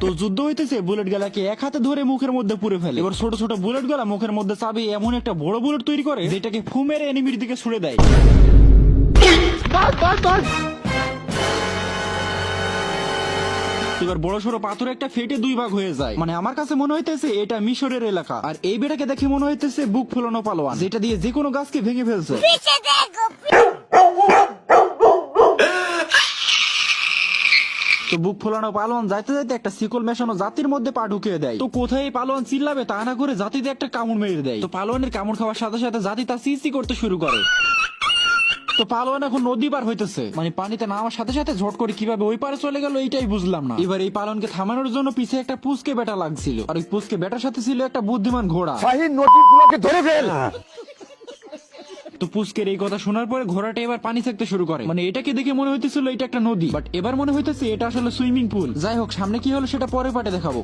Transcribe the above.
তো যুদ্ধ হইতেছে, বুলেট গেলাকে এক হাতে ধরে মুখের মধ্যে পুরে ফেলে। এবার ছোট ছোট বুলেট গেলা মুখের মধ্যে চাবি এমন একটা বড় বুলেট তৈরি করে যেটাকে ফু মেরে এনিমির দিকে ছুড়ে দেয়। এবার বড় সড়ো পাথর একটা ফেটে দুই ভাগ হয়ে যায়। মানে আমার কাছে মনে হইতেছে এটা মিশরের এলাকা, আর এই বেটাকে দেখে মনে হইতেছে বুক ফুলানো পালোয়ান, যেটা দিয়ে যে কোনো গাছকে ভেঙে ফেলছে। তো বুক ফোলানো পালোয়ান যাইতে যাইতে একটা শিকল মেশানো জাতির মধ্যে পা ঢুকিয়ে দেয়। তো কোথায় এই পালোয়ান চিল্লাবে তা না করে জাতিতে একটা কামড় মেরে দেয়। তো পালোয়ানের কামড় খাওয়ার সাথে সাথে জাতি তা সিসি করতে শুরু করে। তো পালোয়ান এখন নদী পার হইতেছে, মানে পানিতে নামার সাথে সাথে ঝট করে কিভাবে ওই পারে চলে গেল এইটাই বুঝলাম না। এবার এই পালনকে থামানোর জন্য পিছে একটা পুচকে বেটা লাগছিল, আর ওই পুচকে বেটার সাথে ছিল একটা বুদ্ধিমান ঘোড়া। তো পুস্কের এই কথা শোনার পরে ঘোড়াটা এবার পানি থাকতে শুরু করে। মানে এটাকে দেখে মনে হইতেছিল এটা একটা নদী, বাট এবার মনে হইতেছে এটা আসলে সুইমিং পুল। যাই হোক, সামনে কি হলো সেটা পরে পাটে দেখাবো।